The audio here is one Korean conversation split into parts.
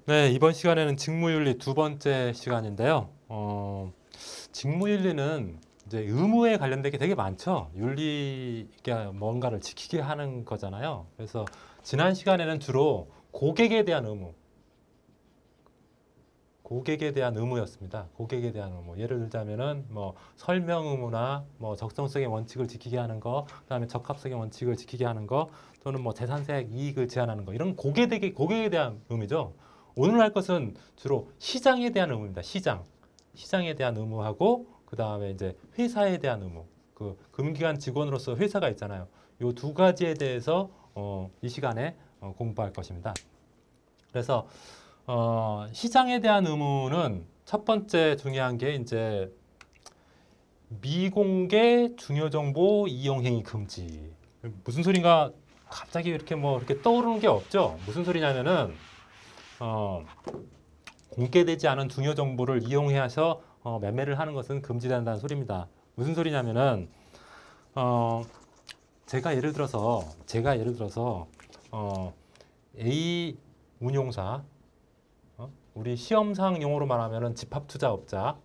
네, 이번 시간에는 직무윤리 두 번째 시간인데요. 직무윤리는 이제 의무에 관련된 게 되게 많죠. 윤리가 뭔가를 지키게 하는 거잖아요. 그래서 지난 시간에는 주로 고객에 대한 의무, 고객에 대한 의무였습니다. 고객에 대한 의무. 예를 들자면은 뭐 설명 의무나 뭐 적정성의 원칙을 지키게 하는 거, 그다음에 적합성의 원칙을 지키게 하는 거, 또는 뭐 재산세액 이익을 제한하는 거 이런 고객에 대한 의무죠. 오늘 할 것은 주로 시장에 대한 의무입니다. 시장에 대한 의무하고 그다음에 이제 회사에 대한 의무. 그 금기관 직원으로서 회사가 있잖아요. 요 두 가지에 대해서 이 시간에 공부할 것입니다. 그래서 시장에 대한 의무는 첫 번째 중요한 게 이제 미공개 중요 정보 이용 행위 금지. 무슨 소린가 갑자기 이렇게 뭐 이렇게 떠오르는 게 없죠. 무슨 소리냐면은 공개되지 않은 중요 정보를 이용해서 매매를 하는 것은 금지된다는 소리입니다. 무슨 소리냐면은 제가 예를 들어서 A 운용사 우리 시험상 용어로 말하면은 집합투자업자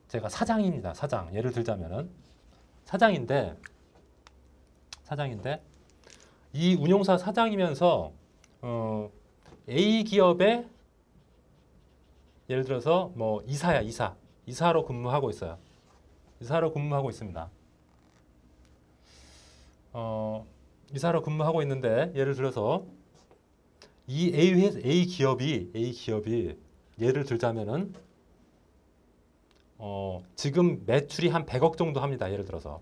제가 사장입니다. 사장. 예를 들자면은 사장인데 이 운용사 사장이면서 A 기업의 예를 들어서 뭐 이사로 근무하고 있어요. 이사로 근무하고 있습니다. 이사로 근무하고 있는데 예를 들어서 이 A 기업이 예를 들자면은 지금 매출이 한 100억 정도 합니다. 예를 들어서.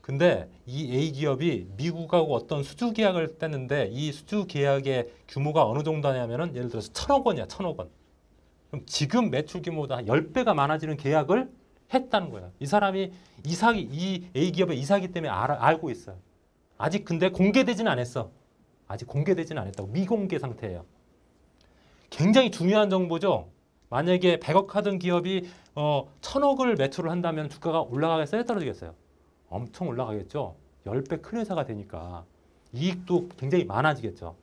근데 이 A 기업이 미국하고 어떤 수주 계약을 뗐는데 이 수주 계약의 규모가 어느 정도 하냐면은 예를 들어서 1,000억 원이야. 1,000억 원. 그럼 지금 매출 규모보다 10배가 많아지는 계약을 했다는 거야. 이 사람이 이 A 기업의 이사기 때문에 알고 있어요. 아직 근데 공개되지는 않았어. 아직 공개되지는 않았다고. 미공개 상태예요. 굉장히 중요한 정보죠. 만약에 100억 하던 기업이 1,000억을 매출을 한다면 주가가 올라가겠어요? 떨어지겠어요? 엄청 올라가겠죠. 10배 큰 회사가 되니까 이익도 굉장히 많아지겠죠.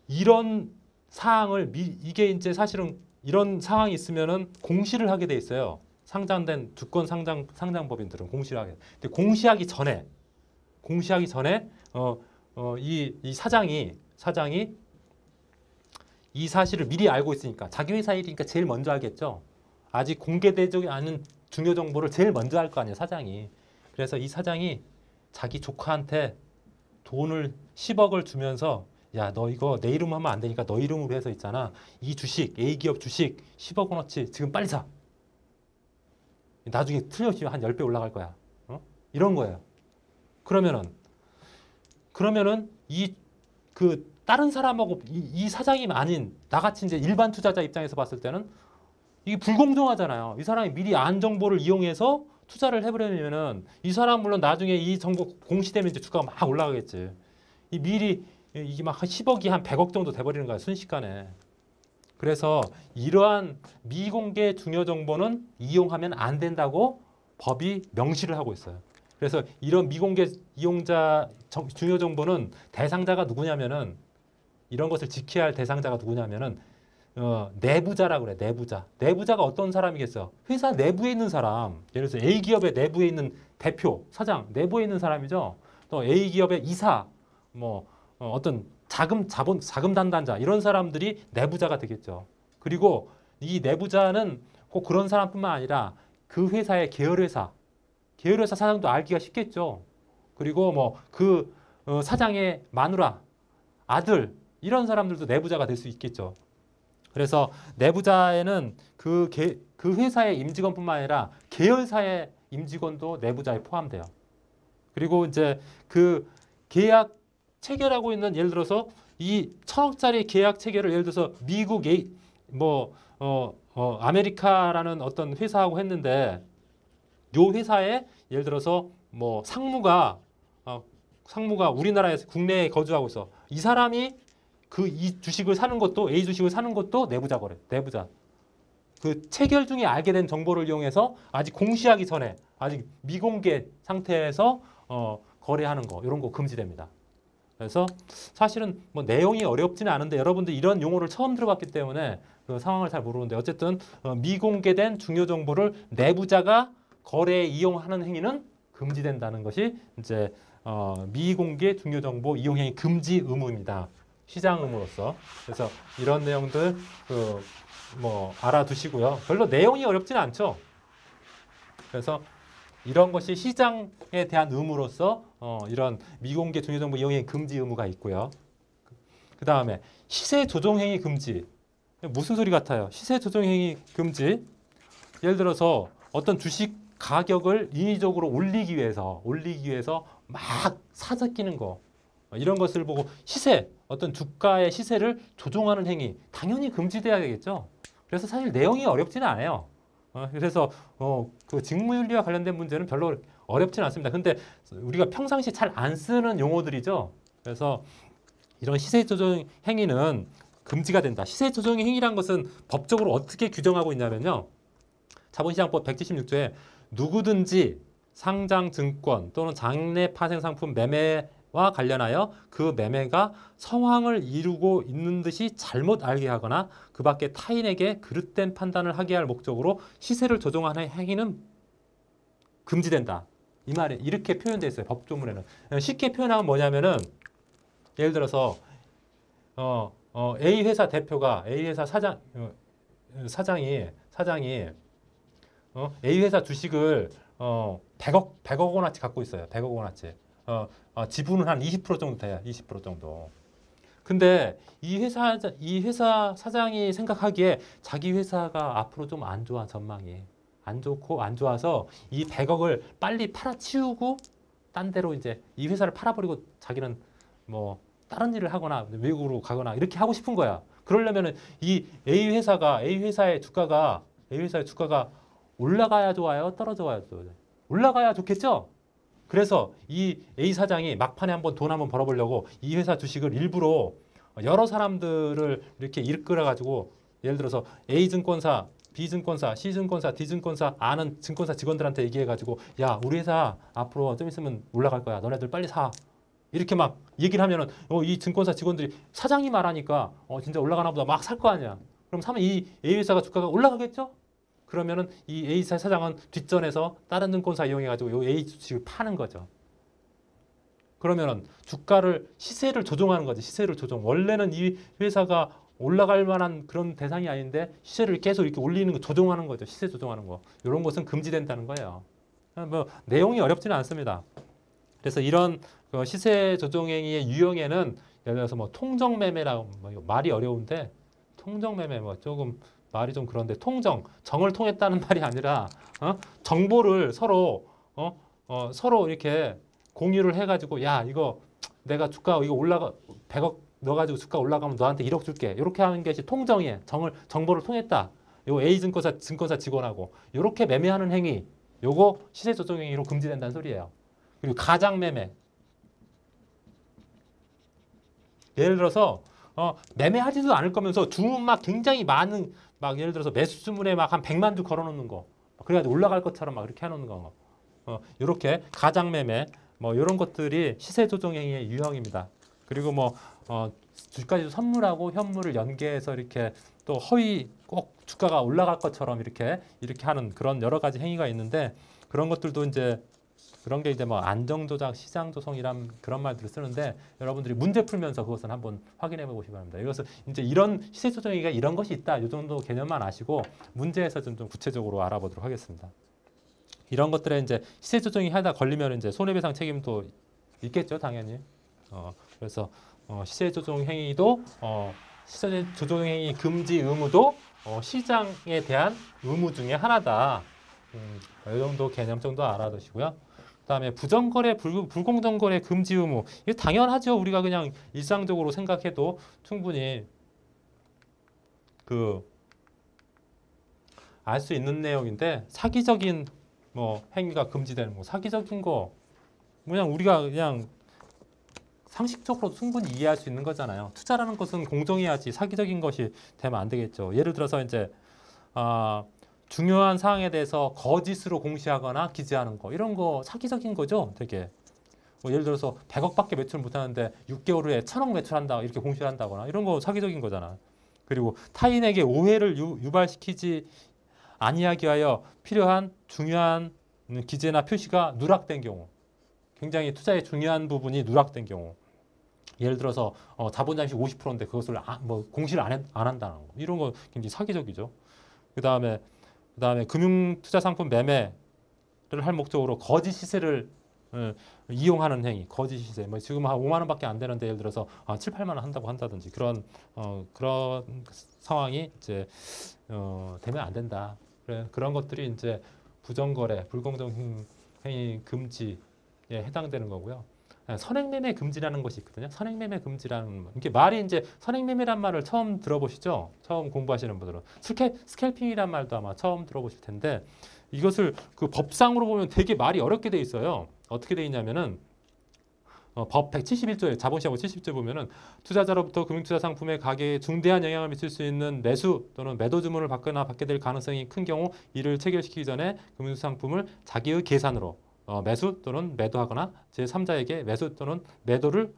이런 사항을 이게 이제 사실은 이런 상황이 있으면은 공시를 하게 돼 있어요. 상장된 주권 상장법인들은 공시를 하게. 근데 공시하기 전에 이 사장이 이 사실을 미리 알고 있으니까 자기 회사 일이니까 제일 먼저 알겠죠. 아직 공개되지 않은 중요 정보를 제일 먼저 할 거 아니에요, 사장이. 그래서 이 사장이 자기 조카한테 돈을 10억을 주면서 야, 너 이거 내 이름으로 하면 안 되니까 너 이름으로 해서 있잖아. 이 주식, A 기업 주식 10억 원어치 지금 빨리 사. 나중에 틀림없이 한 10배 올라갈 거야. 이런 거예요. 그러면은 다른 사람하고 이 사장이 아닌 나같이 이제 일반 투자자 입장에서 봤을 때는 이게 불공정하잖아요. 이 사람이 미리 안 정보를 이용해서 투자를 해버리면은 이 사람 물론 나중에 이 정보 공시되면 이제 주가가 막 올라가겠지. 미리 이게 막 10억이 한 100억 정도 돼버리는 거야 순식간에. 그래서 이러한 미공개 중요 정보는 이용하면 안 된다고 법이 명시를 하고 있어요. 그래서 이런 미공개 중요 정보는 대상자가 누구냐면은 이런 것을 지켜야 할 대상자가 누구냐면은 내부자라고 그래. 내부자가 어떤 사람이겠어? 회사 내부에 있는 사람. 예를 들어서 A 기업의 내부에 있는 대표, 사장, 내부에 있는 사람이죠. 또 A 기업의 이사, 뭐 어떤 자금 담당자 이런 사람들이 내부자가 되겠죠. 그리고 이 내부자는 꼭 그런 사람뿐만 아니라 그 회사의 계열회사 사장도 알기가 쉽겠죠. 그리고 뭐 그 사장의 마누라, 아들 이런 사람들도 내부자가 될 수 있겠죠. 그래서 내부자에는 그 회사의 임직원뿐만 아니라 계열사의 임직원도 내부자에 포함돼요. 그리고 이제 그 계약 체결하고 있는 예를 들어서 이 1,000억짜리 계약 체결을 예를 들어서 미국 아메리카라는 어떤 회사하고 했는데 요 회사에 예를 들어서 뭐 상무가 우리나라에서 국내에 거주하고 있어. 이 사람이 이 주식을 사는 것도 A 주식을 사는 것도 내부자 거래. 내부자. 그 체결 중에 알게 된 정보를 이용해서 아직 공시하기 전에 아직 미공개 상태에서 거래하는 거 이런 거 금지됩니다. 그래서 사실은 뭐 내용이 어렵지는 않은데 여러분들 이런 용어를 처음 들어봤기 때문에 그 상황을 잘 모르는데 어쨌든 미공개된 중요 정보를 내부자가 거래에 이용하는 행위는 금지된다는 것이 이제 미공개 중요 정보 이용 행위 금지 의무입니다. 시장 의무로서. 그래서 이런 내용들 뭐 알아두시고요. 별로 내용이 어렵지는 않죠. 그래서 이런 것이 시장에 대한 의무로서 이런 미공개 중요정보 이용행위 금지 의무가 있고요. 그 다음에 시세 조종행위 금지. 무슨 소리 같아요? 시세 조종행위 금지. 예를 들어서 어떤 주식 가격을 인위적으로 올리기 위해서 막 사재끼는 거 이런 것을 보고 어떤 주가의 시세를 조종하는 행위 당연히 금지돼야 되겠죠. 그래서 사실 내용이 어렵지는 않아요. 그래서 그 직무윤리와 관련된 문제는 별로 어렵지는 않습니다. 근데 우리가 평상시 잘 안 쓰는 용어들이죠. 그래서 이런 시세 조정 행위는 금지가 된다. 시세 조정 행위란 것은 법적으로 어떻게 규정하고 있냐면요. 자본시장법 176조에 누구든지 상장 증권 또는 장내 파생 상품 매매와 관련하여 그 매매가 성황을 이루고 있는 듯이 잘못 알게 하거나 그 밖에 타인에게 그릇된 판단을 하게 할 목적으로 시세를 조종하는 행위는 금지된다. 이 말에 이렇게 표현되어 있어요. 법조문에는. 쉽게 표현하면 뭐냐면은 예를 들어서 A 회사 대표가 A 회사 사장이 A 회사 주식을 100억 원어치 갖고 있어요. 100억 원어치. 지분은 한 20% 정도 돼요. 20% 정도. 근데 이 회사 사장이 생각하기에 자기 회사가 앞으로 좀 안 좋아, 전망이. 안 좋고 안 좋아서 이 100억을 빨리 팔아치우고 딴 데로 이제 이 회사를 팔아버리고 자기는 뭐 다른 일을 하거나 외국으로 가거나 이렇게 하고 싶은 거야. 그러려면은 이 A 회사의 주가가 올라가야 좋아요, 떨어져야 좋아요. 올라가야 좋겠죠? 그래서 이 A 사장이 막판에 한번 돈 한번 벌어보려고 이 회사 주식을 일부러 여러 사람들을 이렇게 이끌어가지고 예를 들어서 A 증권사, B 증권사, C 증권사, D 증권사 아는 증권사 직원들한테 얘기해가지고 야 우리 회사 앞으로 좀 있으면 올라갈 거야. 너네들 빨리 사. 이렇게 막 얘기를 하면은 이 증권사 직원들이 사장이 말하니까 진짜 올라가나 보다 막 살 거 아니야. 그럼 사면 이 A 회사가 주가가 올라가겠죠? 그러면은 이 A 사장은 뒷전에서 다른 증권사 이용해가지고 이 A 주식을 파는 거죠. 그러면은 시세를 조종하는 거지. 시세를 조종. 원래는 이 회사가 올라갈 만한 그런 대상이 아닌데 시세를 계속 이렇게 올리는 거 조종하는 거죠. 시세 조종하는 거. 이런 것은 금지된다는 거예요. 뭐 내용이 어렵지는 않습니다. 그래서 이런 시세 조종 행위의 유형에는 예를 들어서 뭐 통정 매매라고 뭐 말이 어려운데 통정 매매 뭐 조금 말이 좀 그런데 정을 통했다는 말이 아니라 정보를 서로 이렇게 공유를 해가지고 야 이거 내가 주가 이거 올라가 100억 넣어가지고 주가 올라가면 너한테 1억 줄게 이렇게 하는 것이 통정이에요. 정보를 통했다. 요 A 증권사 직원하고 이렇게 매매하는 행위 요거 시세 조정 행위로 금지된다는 소리예요. 그리고 가장 매매 예를 들어서 매매하지도 않을 거면서 주문 막 굉장히 많은 막 예를 들어서 매수 주문에 막 한 100만 주 걸어놓는 거 그래가지고 올라갈 것처럼 막 이렇게 해놓는 거 이렇게 가장 매매 뭐 이런 것들이 시세 조정 행위의 유형입니다. 그리고 뭐 주가지수 선물하고 현물을 연계해서 이렇게 또 허위 꼭 주가가 올라갈 것처럼 이렇게 하는 그런 여러 가지 행위가 있는데 그런 것들도 이제 그런 게 이제 뭐 안정조작, 시장조성이란 그런 말들을 쓰는데 여러분들이 문제 풀면서 그것은 한번 확인해 보시기 바랍니다. 이것은 이제 이런 시세조정행위가 이런 것이 있다. 이 정도 개념만 아시고 문제에서 좀 구체적으로 알아보도록 하겠습니다. 이런 것들에 이제 시세조정이 하다 걸리면 이제 손해배상 책임도 있겠죠, 당연히. 그래서 시세조정 행위도 시세조정행위 금지 의무도 시장에 대한 의무 중에 하나다. 이 정도 개념 정도 알아두시고요. 그다음에 부정거래, 불공정거래 금지 의무. 이게 당연하죠. 우리가 그냥 일상적으로 생각해도 충분히 알 수 있는 내용인데 사기적인 뭐 행위가 금지되는 거, 사기적인 거 그냥 우리가 그냥 상식적으로 충분히 이해할 수 있는 거잖아요. 투자라는 것은 공정해야지 사기적인 것이 되면 안 되겠죠. 예를 들어서 이제 중요한 사항에 대해서 거짓으로 공시하거나 기재하는 거 이런 거 사기적인 거죠. 되게 뭐 예를 들어서 100억밖에 매출 못하는데 6개월 후에 1000억 매출한다 이렇게 공시를 한다거나 이런 거 사기적인 거잖아. 그리고 타인에게 오해를 유발시키지 아니하기 위하여 필요한 중요한 기재나 표시가 누락된 경우, 굉장히 투자의 중요한 부분이 누락된 경우, 예를 들어서 자본 잠시 50%인데 그것을 뭐 공시를 안 한다는 거, 이런 거 굉장히 사기적이죠. 그다음에 금융 투자 상품 매매를 할 목적으로 거짓 시세를 이용하는 행위, 거짓 시세. 뭐 지금 한 5만 원밖에 안 되는데 예를 들어서 7, 8만 원 한다고 한다든지 그런 상황이 이제 되면 안 된다. 그런 것들이 이제 부정거래, 불공정 행위 금지에 해당되는 거고요. 선행매매 금지라는 것이 있거든요. 선행매매 금지라는 이게 말이 이제 선행매매란 말을 처음 들어보시죠? 처음 공부하시는 분들은 스캘핑이란 말도 아마 처음 들어보실 텐데 이것을 그 법상으로 보면 되게 말이 어렵게 돼 있어요. 어떻게 돼 있냐면은 법 171조에 자본시장 70조 보면은 투자자로부터 금융투자 상품의 가격에 중대한 영향을 미칠 수 있는 매수 또는 매도 주문을 받거나 받게 될 가능성이 큰 경우 이를 체결시키기 전에 금융투자 상품을 자기의 계산으로 매수 또는 매도하거나 제3자에게 매수 또는 매도를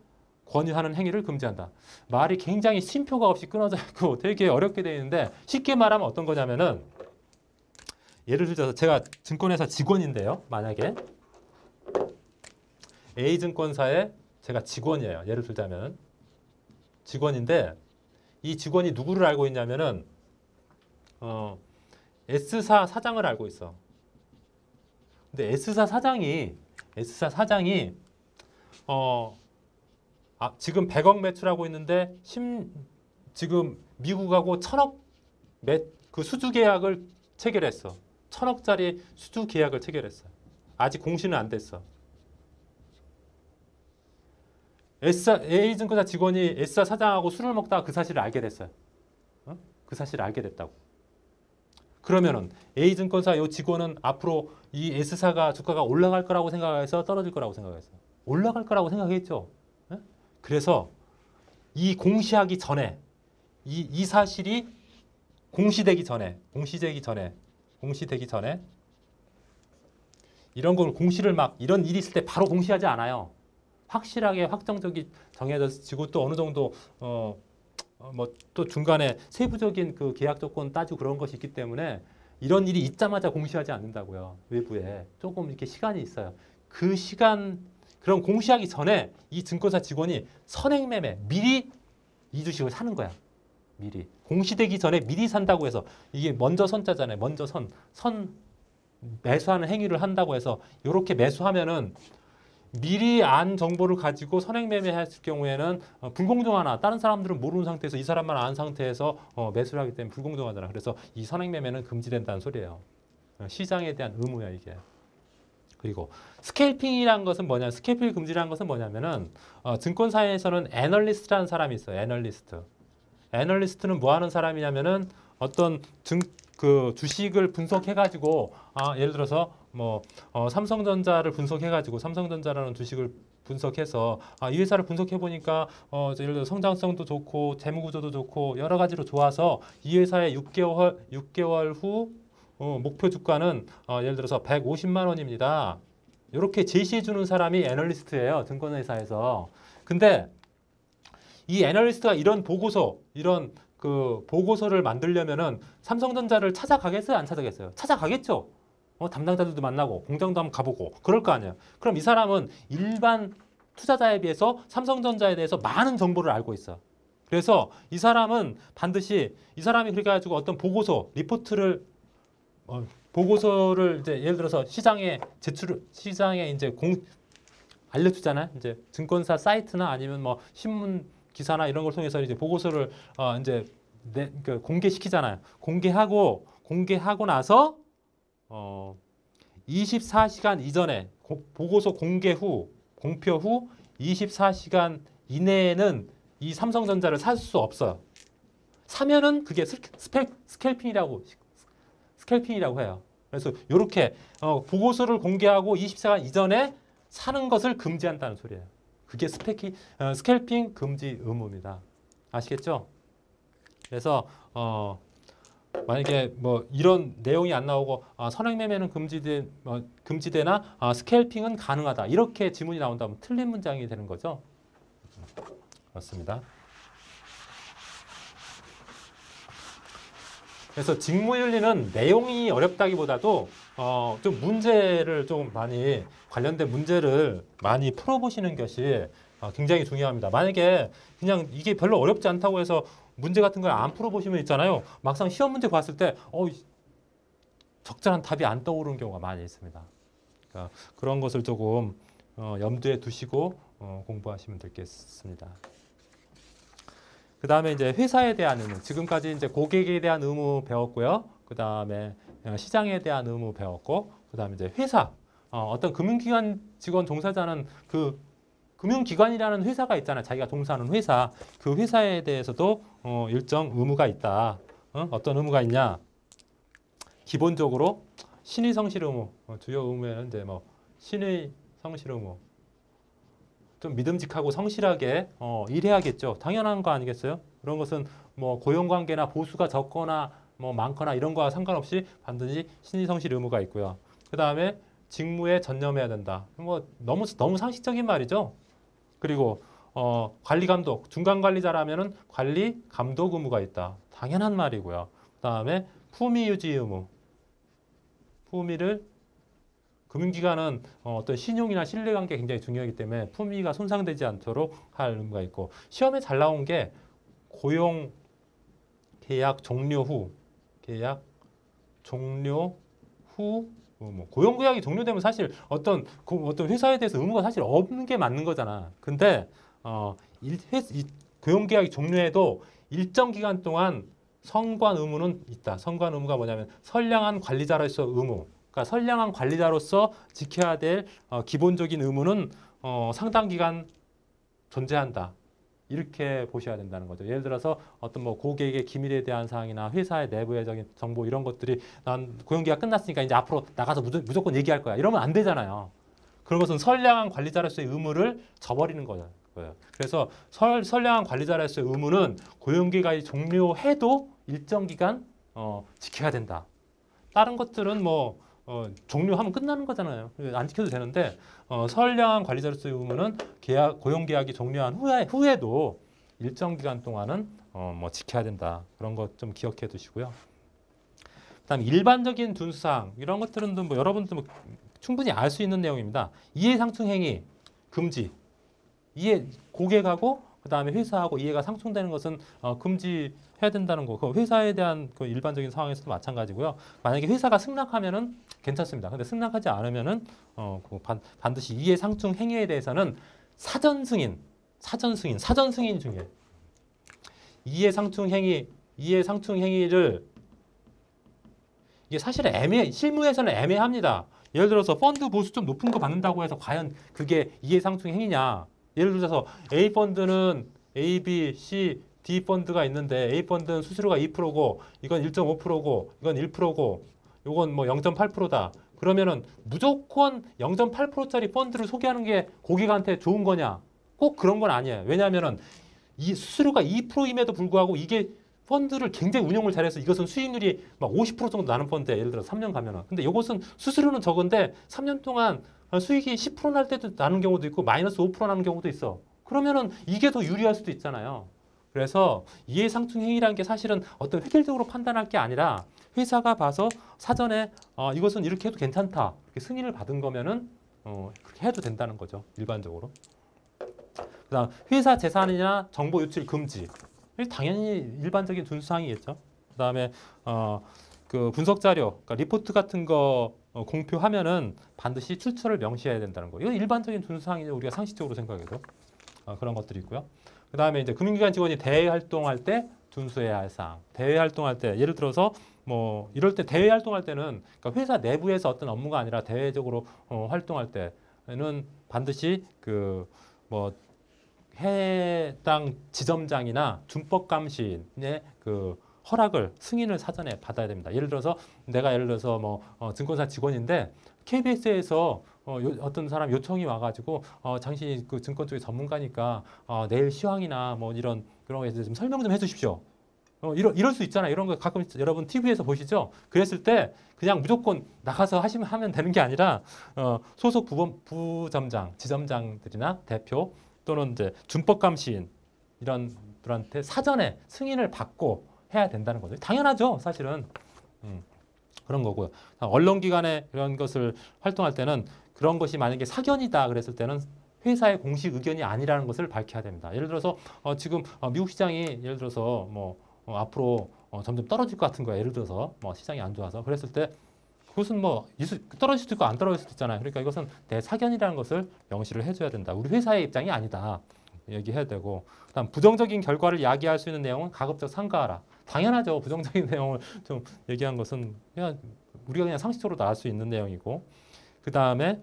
권유하는 행위를 금지한다. 말이 굉장히 쉼표가 없이 끊어져 있고 되게 어렵게 되어 있는데 쉽게 말하면 어떤 거냐면은 예를 들어서 제가 증권회사 직원인데요. 만약에 A증권사에 제가 직원이에요. 예를 들자면 직원인데 이 직원이 누구를 알고 있냐면은 S사 사장을 알고 있어. 근데 S사 사장이 지금 100억 매출하고 있는데 지금 미국하고 1000억 그 수주 계약을 체결했어. 1000억짜리 수주 계약을 체결했어. 아직 공시는 안 됐어. A증권사 직원이 S사 사장하고 술을 먹다가 그 사실을 알게 됐어요. 그 사실을 알게 됐다고. 그러면은 A증권사 이 직원은 앞으로 이 S사가 주가가 올라갈 거라고 생각해서 떨어질 거라고 생각했어요. 올라갈 거라고 생각했죠. 그래서 이 공시하기 전에 이 사실이 공시되기 전에 이런 걸 공시를 막 이런 일이 있을 때 바로 공시하지 않아요. 확실하게 확정적이 정해지고 또 어느 정도 뭐 또 중간에 세부적인 그 계약 조건 따지고 그런 것이 있기 때문에 이런 일이 있자마자 공시하지 않는다고요. 외부에 조금 이렇게 시간이 있어요. 그 시간 그럼 공시하기 전에 이 증권사 직원이 선행매매 미리 이 주식을 사는 거야. 미리 공시되기 전에 미리 산다고 해서 이게 먼저 선자잖아요. 먼저 선 매수하는 행위를 한다고 해서 이렇게 매수하면은 미리 안 정보를 가지고 선행매매했을 경우에는 불공정하나 다른 사람들은 모르는 상태에서 이 사람만 아는 상태에서 매수를 하기 때문에 불공정하잖아. 그래서 이 선행매매는 금지된다는 소리예요. 시장에 대한 의무야 이게. 그리고 스캘핑이라는 것은 뭐냐? 스캘핑 금지라는 것은 뭐냐면은 증권사에서는 애널리스트라는 사람이 있어요. 애널리스트는 뭐 하는 사람이냐면은 어떤 그 주식을 분석해가지고 예를 들어서 뭐 삼성전자를 분석해가지고 삼성전자라는 주식을 분석해서 이 회사를 분석해 보니까 예를 들어 성장성도 좋고 재무구조도 좋고 여러 가지로 좋아서 이 회사의 6개월 후 목표 주가는 예를 들어서 150만 원입니다. 이렇게 제시해 주는 사람이 애널리스트예요. 증권회사에서. 근데 이 애널리스트가 이런 그 보고서를 만들려면은 삼성전자를 찾아가겠어요? 안 찾아가겠어요? 찾아가겠죠. 담당자들도 만나고 공장도 한번 가보고 그럴 거 아니에요. 그럼 이 사람은 일반 투자자에 비해서 삼성전자에 대해서 많은 정보를 알고 있어. 그래서 이 사람은 반드시 이 사람이 그래가지고 어떤 리포트를 보고서를 이제 예를 들어서 시장에 이제 알려주잖아요. 이제 증권사 사이트나 아니면 뭐 신문 기사나 이런 걸 통해서 이제 보고서를 이제 공개시키잖아요. 공개하고 나서 24시간 이전에 보고서 공표 후 24시간 이내에는 이 삼성전자를 살 수 없어요. 사면은 그게 스캘핑이라고 해요. 그래서 이렇게 보고서를 공개하고 24시간 이전에 사는 것을 금지한다는 소리예요. 그게 스캘핑 금지 의무입니다. 아시겠죠? 그래서 만약에 뭐 이런 내용이 안 나오고 선행매매는 금지되나 스캘핑은 가능하다 이렇게 지문이 나온다면 틀린 문장이 되는 거죠. 그렇습니다. 그래서 직무윤리는 내용이 어렵다기보다도 좀 문제를 좀 많이 관련된 문제를 많이 풀어보시는 것이 굉장히 중요합니다. 만약에 그냥 이게 별로 어렵지 않다고 해서 문제 같은 걸 안 풀어보시면 있잖아요. 막상 시험 문제 봤을 때 적절한 답이 안 떠오르는 경우가 많이 있습니다. 그러니까 그런 것을 조금 염두에 두시고 공부하시면 되겠습니다. 그 다음에 이제 회사에 대한 의무. 지금까지 이제 고객에 대한 의무 배웠고요. 그 다음에 시장에 대한 의무 배웠고, 그 다음에 이제 회사. 어떤 금융기관 직원 종사자는 그 금융기관이라는 회사가 있잖아요. 자기가 종사하는 회사. 그 회사에 대해서도 일정 의무가 있다. 어떤 의무가 있냐? 기본적으로 신의 성실 의무. 주요 의무에는 이제 뭐 신의 성실 의무. 좀 믿음직하고 성실하게 일해야겠죠. 당연한 거 아니겠어요? 그런 것은 뭐 고용관계나 보수가 적거나 뭐 많거나 이런 거와 상관없이 반드시 신의성실 의무가 있고요. 그 다음에 직무에 전념해야 된다. 뭐 너무 상식적인 말이죠. 그리고 관리 감독, 중간 관리자라면은 관리 감독 의무가 있다. 당연한 말이고요. 그 다음에 품위 유지 의무. 품위를 금융기관은 어떤 신용이나 신뢰관계 굉장히 중요하기 때문에 품위가 손상되지 않도록 할 의무가 있고 시험에 잘 나온 게 고용 계약 종료 후 의무. 고용 계약이 종료되면 사실 어떤 회사에 대해서 의무가 사실 없는 게 맞는 거잖아. 근데 고용 계약이 종료해도 일정 기간 동안 선관 의무는 있다. 선관 의무가 뭐냐면 선량한 관리자로서 의무. 그러니까 선량한 관리자로서 지켜야 될 기본적인 의무는 상당 기간 존재한다. 이렇게 보셔야 된다는 거죠. 예를 들어서 어떤 뭐 고객의 기밀에 대한 사항이나 회사의 내부적인 정보 이런 것들이 난 고용기가 끝났으니까 이제 앞으로 나가서 무조건 얘기할 거야. 이러면 안 되잖아요. 그런 것은 선량한 관리자로서의 의무를 저버리는 거예요. 그래서 선량한 관리자로서의 의무는 고용기간이 종료해도 일정 기간 지켜야 된다. 다른 것들은 뭐 종료하면 끝나는 거잖아요. 안 지켜도 되는데 선량한 관리자로서의 의무는 고용계약이 종료한 후에도 일정 기간 동안은 뭐 지켜야 된다. 그런 것 좀 기억해 두시고요. 그다음 일반적인 준수사항 이런 것들은 뭐 여러분들 뭐 충분히 알 수 있는 내용입니다. 이해상충행위 금지. 고객하고 그다음에 회사하고 이해가 상충되는 것은 금지해야 된다는 거. 그 회사에 대한 그 일반적인 상황에서도 마찬가지고요. 만약에 회사가 승낙하면은 괜찮습니다. 근데 승낙하지 않으면은 반드시 이해 상충 행위에 대해서는 사전 승인 중에 이해 상충 행위를 이게 사실 실무에서는 애매합니다. 예를 들어서 펀드 보수 좀 높은 거 받는다고 해서 과연 그게 이해 상충 행위냐? 예를 들어서 A 펀드는 A, B, C, D 펀드가 있는데 A 펀드는 수수료가 2%고 이건 1.5%고 이건 1%고 이건 뭐 0.8%다. 그러면은 무조건 0.8%짜리 펀드를 소개하는 게 고객한테 좋은 거냐? 꼭 그런 건 아니에요. 왜냐하면은 이 수수료가 2%임에도 불구하고 이게 펀드를 굉장히 운영을 잘해서 이것은 수익률이 막 50% 정도 나는 펀드에 예를 들어 3년 가면은. 근데 이것은 수수료는 적은데 3년 동안 수익이 10% 날 때도 나는 경우도 있고 마이너스 5% 나는 경우도 있어. 그러면은 이게 더 유리할 수도 있잖아요. 그래서 이해상충행위라는 게 사실은 어떤 획일적으로 판단할 게 아니라 회사가 봐서 사전에 이것은 이렇게 해도 괜찮다. 이렇게 승인을 받은 거면은 그렇게 해도 된다는 거죠. 일반적으로. 그다음 회사 재산이나 정보 유출 금지. 당연히 일반적인 준수사항이겠죠. 그다음에 그 분석 자료, 그러니까 리포트 같은 거 공표하면은 반드시 출처를 명시해야 된다는 거. 이건 일반적인 준수사항이죠. 우리가 상식적으로 생각해도 그런 것들이 있고요. 그 다음에 이제 금융기관 직원이 대외 활동할 때 준수해야 할 사항. 대외 활동할 때 예를 들어서 뭐 이럴 때 대외 활동할 때는 그러니까 회사 내부에서 어떤 업무가 아니라 대외적으로 활동할 때는 반드시 그 뭐 해당 지점장이나 준법감시인의 그 허락을 승인을 사전에 받아야 됩니다. 예를 들어서 뭐 증권사 직원인데 KBS에서 어떤 사람 요청이 와가지고 당신이 그 증권 쪽의 전문가니까 내일 시황이나 뭐 이런 그런 거에 대해서 좀 설명 좀 해주십시오. 이럴 수 있잖아요. 이런 거 가끔 여러분 TV에서 보시죠. 그랬을 때 그냥 무조건 나가서 하면 되는 게 아니라 소속 부점장, 지점장들이나 대표 또는 이제 준법감시인 이런 분한테 사전에 승인을 받고 해야 된다는 거죠. 당연하죠, 사실은. 그런 거고요. 언론기관에 이런 것을 활동할 때는 그런 것이 만약에 사견이다 그랬을 때는 회사의 공식 의견이 아니라는 것을 밝혀야 됩니다. 예를 들어서 지금 미국 시장이 예를 들어서 뭐 앞으로 점점 떨어질 것 같은 거야. 예를 들어서 뭐 시장이 안 좋아서 그랬을 때 그것은 뭐 떨어질 수도 있고 안 떨어질 수도 있잖아요. 그러니까 이것은 내 사견이라는 것을 명시를 해줘야 된다. 우리 회사의 입장이 아니다. 얘기해야 되고 그다음 부정적인 결과를 야기할 수 있는 내용은 가급적 삼가하라. 당연하죠. 부정적인 내용을 좀 얘기한 것은 그냥 우리가 그냥 상식적으로 나올 수 있는 내용이고 그 다음에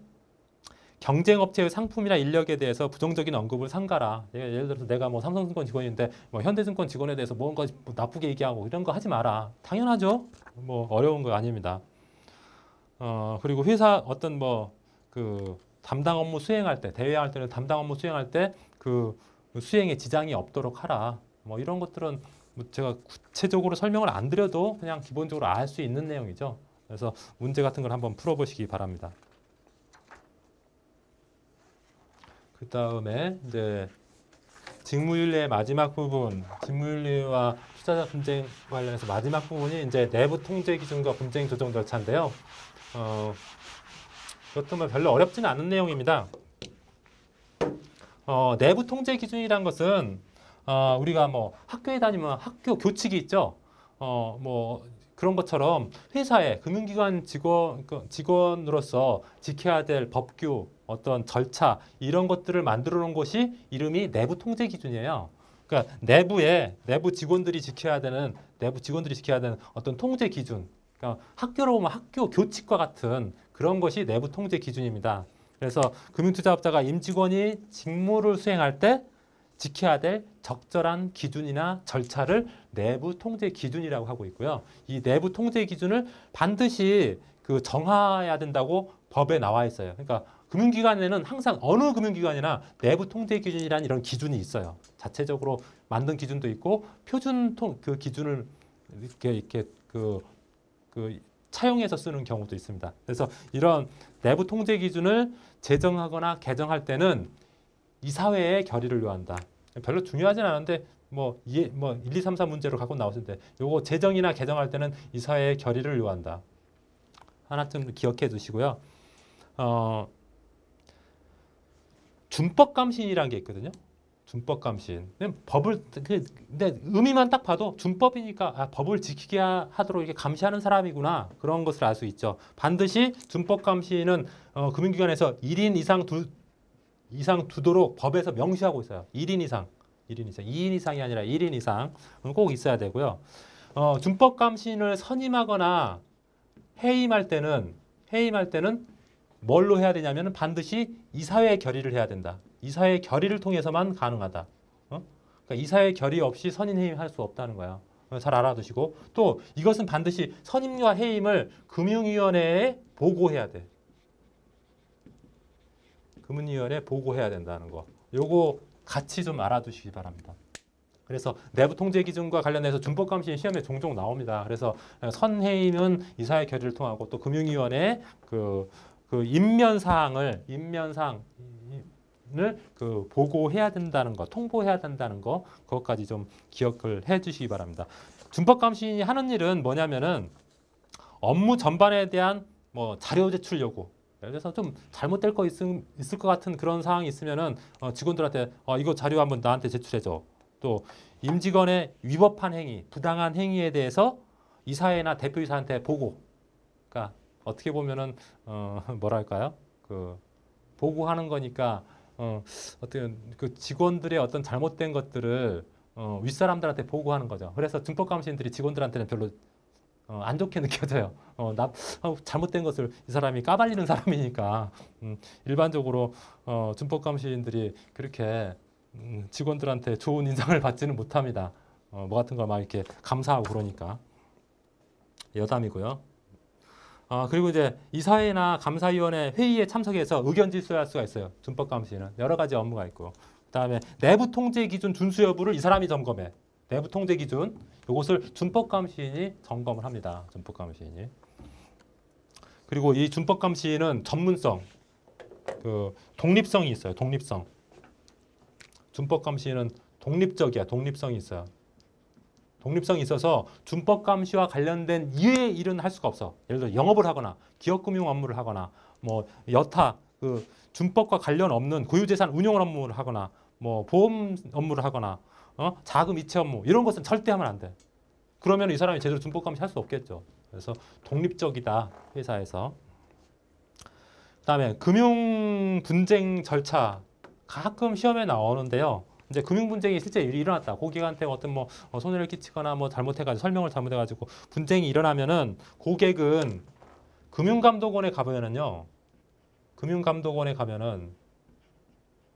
경쟁업체의 상품이나 인력에 대해서 부정적인 언급을 삼가라. 예를 들어서 내가 뭐 삼성증권 직원인데 뭐 현대증권 직원에 대해서 뭔가 나쁘게 얘기하고 이런 거 하지 마라. 당연하죠. 뭐 어려운 거 아닙니다. 그리고 회사 어떤 뭐 그 담당 업무 수행할 때 대회할 때는 담당 업무 수행할 때 그 수행에 지장이 없도록 하라. 뭐 이런 것들은 뭐 제가 구체적으로 설명을 안 드려도 그냥 기본적으로 알 수 있는 내용이죠. 그래서 문제 같은 걸 한번 풀어보시기 바랍니다. 그 다음에 이제 직무윤리의 마지막 부분, 직무윤리와 투자자 분쟁 관련해서 마지막 부분이 이제 내부 통제 기준과 분쟁 조정 절차인데요. 이것도 뭐 별로 어렵지는 않은 내용입니다. 내부 통제 기준이란 것은 우리가 뭐 학교에 다니면 학교 교칙이 있죠. 뭐 그런 것처럼 회사의 금융기관 직원으로서 지켜야 될 법규, 어떤 절차 이런 것들을 만들어 놓은 것이 이름이 내부 통제 기준이에요. 그러니까 내부 직원들이 지켜야 되는 어떤 통제 기준. 그러니까 학교로 보면 학교 교칙과 같은 그런 것이 내부 통제 기준입니다. 그래서 금융투자업자가 임직원이 직무를 수행할 때 지켜야 될 적절한 기준이나 절차를 내부 통제 기준이라고 하고 있고요. 이 내부 통제 기준을 반드시 정해야 된다고 법에 나와 있어요. 그러니까 금융기관에는 항상 어느 금융기관이나 내부 통제 기준이라는 이런 기준이 있어요. 자체적으로 만든 기준도 있고 표준 기준을 이렇게 차용해서 쓰는 경우도 있습니다. 그래서 이런 내부 통제 기준을 제정하거나 개정할 때는 이사회의 결의를 요한다. 별로 중요하진 않은데 뭐 1, 2, 3, 4 문제로 갖고 나오실 때 요거 제정이나 개정할 때는 이사회의 결의를 요한다. 하나쯤 기억해 두시고요. 준법감시인이라는 게 있거든요. 준법감시인. 근데 의미만 딱 봐도 준법이니까 법을 지키게 하도록 이렇게 감시하는 사람이구나. 그런 것을 알 수 있죠. 반드시 준법감시인은 금융기관에서 1인 이상 두도록 법에서 명시하고 있어요. 1인 이상. 2인 이상이 아니라 1인 이상 꼭 있어야 되고요. 준법감시인을 선임하거나 해임할 때는 뭘로 해야 되냐면 반드시 이사회의 결의를 해야 된다. 이사회의 결의를 통해서만 가능하다. 그러니까 이사회의 결의 없이 선임 해임할 수 없다는 거야. 잘 알아두시고 또 이것은 반드시 선임과 해임을 금융위원회에 보고해야 돼. 금융위원회에 보고해야 된다는 거. 요거 같이 좀 알아두시기 바랍니다. 그래서 내부 통제 기준과 관련해서 준법감시인 시험에 종종 나옵니다. 그래서 선해임은 이사회 결의를 통하고 또 금융위원회에 임면사항을 보고해야 된다는 거, 통보해야 된다는 거, 그것까지 좀 기억을 해주시기 바랍니다. 준법감시인이 하는 일은 뭐냐면은 업무 전반에 대한 뭐 자료 제출 요구. 예를 들어서 좀 잘못될 거 있을 것 같은 그런 상황이 있으면은 직원들한테 이거 자료 한번 나한테 제출해줘. 또 임직원의 위법한 행위, 부당한 행위에 대해서 이사회나 대표이사한테 보고. 그러니까 어떻게 보면은 뭐랄까요? 보고하는 거니까 어떤 직원들의 어떤 잘못된 것들을 윗사람들한테 보고하는 거죠. 그래서 준법감시인들이 직원들한테는 별로 안 좋게 느껴져요. 잘못된 것을 이 사람이 까발리는 사람이니까 일반적으로 준법감시인들이 그렇게 직원들한테 좋은 인상을 받지는 못합니다. 뭐 같은 걸 막 이렇게 감사하고 그러니까 여담이고요. 그리고 이제 이사회나 감사위원회 회의에 참석해서 의견 질서할 수가 있어요. 준법감시는 여러 가지 업무가 있고, 그다음에 내부 통제 기준 준수 여부를 이 사람이 점검해. 내부 통제 기준 이것을 준법감시인이 점검을 합니다. 준법감시인이. 그리고 이 준법감시인은 전문성, 그 독립성이 있어요. 독립성. 준법감시인은 독립적이야. 독립성이 있어요. 독립성이 있어서 준법감시와 관련된 이외의 일은 할 수가 없어. 예를 들어 영업을 하거나 기업금융 업무를 하거나 뭐 여타 그 준법과 관련 없는 고유재산 운용 업무를 하거나 뭐 보험 업무를 하거나 자금 이체 업무 이런 것은 절대 하면 안 돼. 그러면 이 사람이 제대로 준법감시 할 수 없겠죠. 그래서 독립적이다 회사에서. 그다음에 금융 분쟁 절차 가끔 시험에 나오는데요. 이제 금융 분쟁이 실제 일어났다. 고객한테 어떤 뭐 손해를 끼치거나 뭐 잘못해가지고 설명을 잘못해가지고 분쟁이 일어나면은 고객은 금융감독원에 가면은요. 금융감독원에 가면은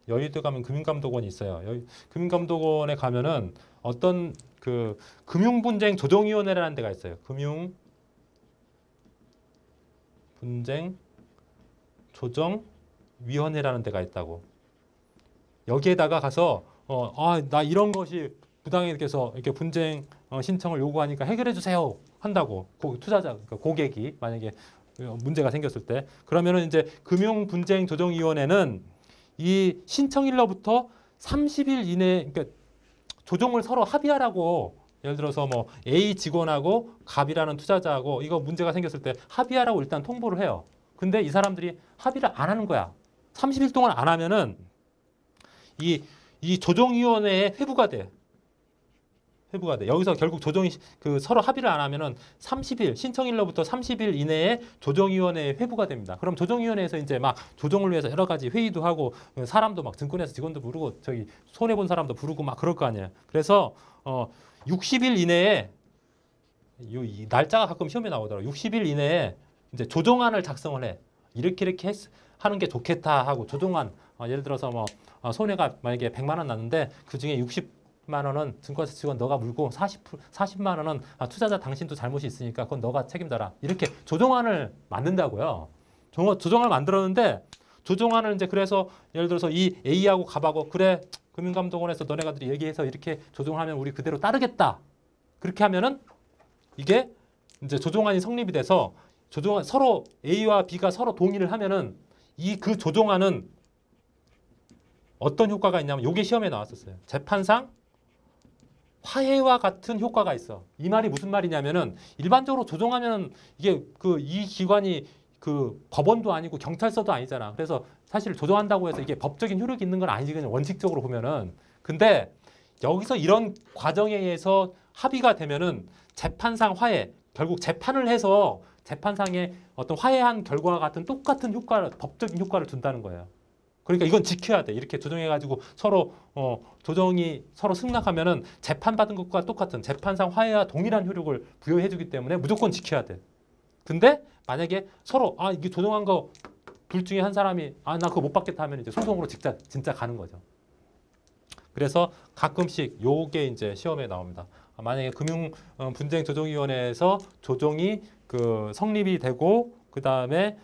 여의도 가면 금융감독원이 있어요. 금융감독원에 가면은 어떤 그 금융분쟁 조정위원회라는 데가 있어요. 금융분쟁 조정위원회라는 데가 있다고. 여기에다가 가서 나 이런 것이 부당해서 이렇게 분쟁 신청을 요구하니까 해결해 주세요 한다고. 투자자 그러니까 고객이 만약에 문제가 생겼을 때 그러면은 이제 금융분쟁조정위원회는 이 신청일로부터 30일 이내 그러니까 조정을 서로 합의하라고. 예를 들어서 뭐 A 직원하고 갑이라는 투자자하고 이거 문제가 생겼을 때 합의하라고 일단 통보를 해요. 근데 이 사람들이 합의를 안 하는 거야. 30일 동안 안 하면은 이 조정위원회에 회부가 돼. 회부가 돼. 여기서 결국 조정이 그 서로 합의를 안 하면은 30일 신청일로부터 30일 이내에 조정위원회에 회부가 됩니다. 그럼 조정위원회에서 이제 막 조정을 위해서 여러 가지 회의도 하고 사람도 막 증권회사 직원도 부르고 저기 손해 본 사람도 부르고 막 그럴 거 아니에요. 그래서 60일 이내에 이 날짜가 가끔 시험에 나오더라고요. 60일 이내에 이제 조정안을 작성을 해. 이렇게 하는 게 좋겠다 하고 조정안 예를 들어서 뭐 손해가 만약에 100만 원 났는데 그중에 60만 원은 증권사 직원 너가 물고 40만 원은 투자자 당신도 잘못이 있으니까 그건 너가 책임져라. 이렇게 조정안을 만든다고요. 조정안을 만들었는데 조정안을 이제 그래서 예를 들어서 이 A하고 갑하고 그래 금융감독원에서 너네가들이 얘기해서 이렇게 조정하면 우리 그대로 따르겠다. 그렇게 하면은 이게 이제 조정안이 성립이 돼서 조정안 서로 A와 B가 서로 동의를 하면은 그 조정안은 어떤 효과가 있냐면 이게 시험에 나왔었어요. 재판상 화해와 같은 효과가 있어. 이 말이 무슨 말이냐면은 일반적으로 조정하면 이게 이 기관이 법원도 아니고 경찰서도 아니잖아. 그래서 사실 조정한다고 해서 이게 법적인 효력이 있는 건 아니지 그냥 원칙적으로 보면은. 근데 여기서 이런 과정에 의해서 합의가 되면은 재판상 화해, 결국 재판을 해서 재판상의 어떤 화해한 결과와 같은 똑같은 효과를 법적인 효과를 준다는 거예요. 그러니까 이건 지켜야 돼. 이렇게 조정해가지고 서로 조정이 서로 승낙하면은 재판받은 것과 똑같은 재판상 화해와 동일한 효력을 부여해주기 때문에 무조건 지켜야 돼. 근데 만약에 서로 이게 조정한 거 둘 중에 한 사람이 나 그거 못 받겠다 하면 이제 소송으로 진짜 가는 거죠. 그래서 가끔씩 요게 이제 시험에 나옵니다. 만약에 금융분쟁조정위원회에서 조정이 성립이 되고 그 다음에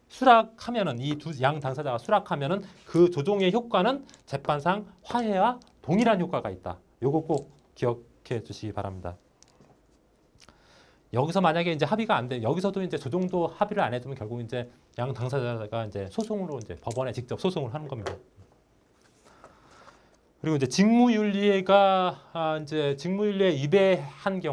수락하면은 이 두 양 당사자가 수락하면은 그 조정의 효과는 재판상 화해와 동일한 효과가 있다. 요거 꼭 기억해 주시기 바랍니다. 여기서 만약에 이제 합의가 안 돼, 여기서도 이제 조정도 합의를 안 해주면 결국 이제 양 당사자가 이제 소송으로 이제 법원에 직접 소송을 하는 겁니다. 그리고 이제 직무윤리가 이제 직무윤리에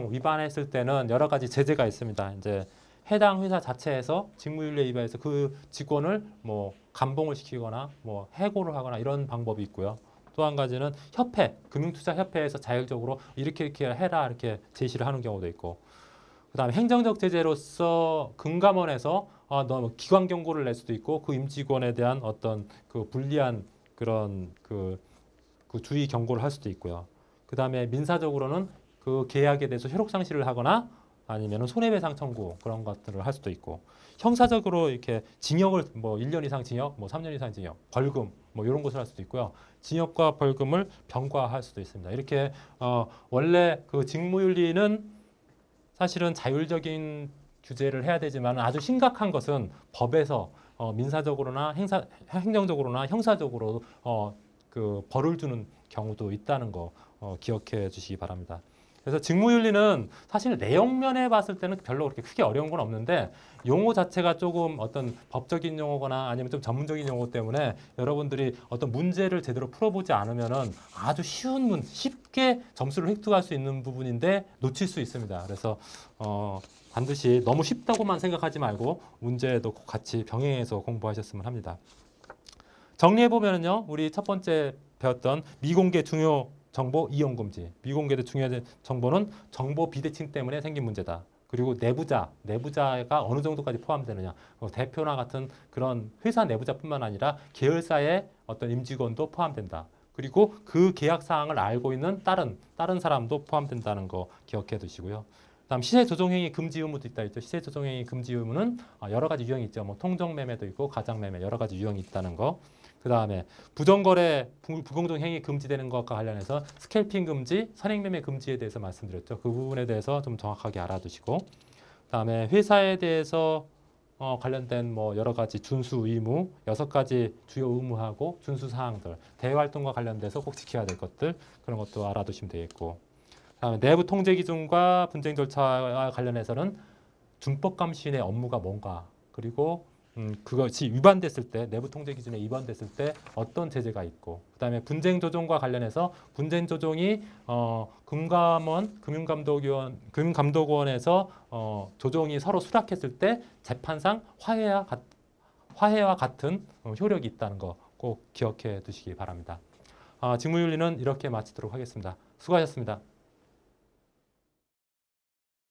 위반했을 때는 여러 가지 제재가 있습니다. 이제 해당 회사 자체에서 직무윤리에 위반해서 그 직원을 뭐 감봉을 시키거나 뭐 해고를 하거나 이런 방법이 있고요. 또 한 가지는 금융투자협회에서 자율적으로 이렇게 해라 이렇게 제시를 하는 경우도 있고. 그다음에 행정적 제재로서 금감원에서 너 기관 경고를 낼 수도 있고 그 임직원에 대한 어떤 불리한 그런 주의 경고를 할 수도 있고요. 그다음에 민사적으로는 그 계약에 대해서 효력 상실을 하거나 아니면 손해배상 청구 그런 것들을 할 수도 있고 형사적으로 이렇게 징역을 뭐 1년 이상 징역, 뭐 3년 이상 징역, 벌금 뭐 이런 것을 할 수도 있고요. 징역과 벌금을 병과할 수도 있습니다. 이렇게 원래 그 직무윤리는 사실은 자율적인 규제를 해야 되지만 아주 심각한 것은 법에서 민사적으로나 행정적으로나 형사적으로 벌을 주는 경우도 있다는 거 기억해 주시기 바랍니다. 그래서 직무윤리는 사실 내용면에 봤을 때는 별로 그렇게 크게 어려운 건 없는데 용어 자체가 조금 어떤 법적인 용어거나 아니면 좀 전문적인 용어 때문에 여러분들이 어떤 문제를 제대로 풀어보지 않으면은 아주 쉽게 점수를 획득할 수 있는 부분인데 놓칠 수 있습니다. 그래서 반드시 너무 쉽다고만 생각하지 말고 문제도 같이 병행해서 공부하셨으면 합니다. 정리해보면요. 우리 첫 번째 배웠던 미공개 중요 정보 이용 금지. 미공개된 중요한 정보는 정보 비대칭 때문에 생긴 문제다. 그리고 내부자가 어느 정도까지 포함되느냐. 대표나 같은 그런 회사 내부자뿐만 아니라 계열사의 어떤 임직원도 포함된다. 그리고 그 계약 사항을 알고 있는 다른 사람도 포함된다는 거 기억해 두시고요. 다음 시세 조정 행위 금지 의무도 있다 있죠. 시세 조정 행위 금지 의무는 여러 가지 유형이 있죠. 뭐 통정 매매도 있고 가장 매매 여러 가지 유형이 있다는 거. 그다음에 부정거래 불공정 행위 금지되는 것과 관련해서 스캘핑 금지, 선행매매 금지에 대해서 말씀드렸죠. 그 부분에 대해서 좀 정확하게 알아두시고 그다음에 회사에 대해서 관련된 뭐 여러 가지 준수 의무 6가지 주요 의무하고 준수 사항들 대외 활동과 관련돼서 꼭 지켜야 될 것들 그런 것도 알아두시면 되겠고 그다음에 내부 통제 기준과 분쟁 절차와 관련해서는 준법 감시인의 업무가 뭔가 그리고 그것이 위반됐을 때 내부 통제 기준에 위반됐을 때 어떤 제재가 있고 그다음에 분쟁 조정과 관련해서 분쟁 조정이 금융감독원에서 조정이 서로 수락했을 때 재판상 화해와 같은 효력이 있다는 거 꼭 기억해 두시기 바랍니다. 직무윤리는 이렇게 마치도록 하겠습니다. 수고하셨습니다.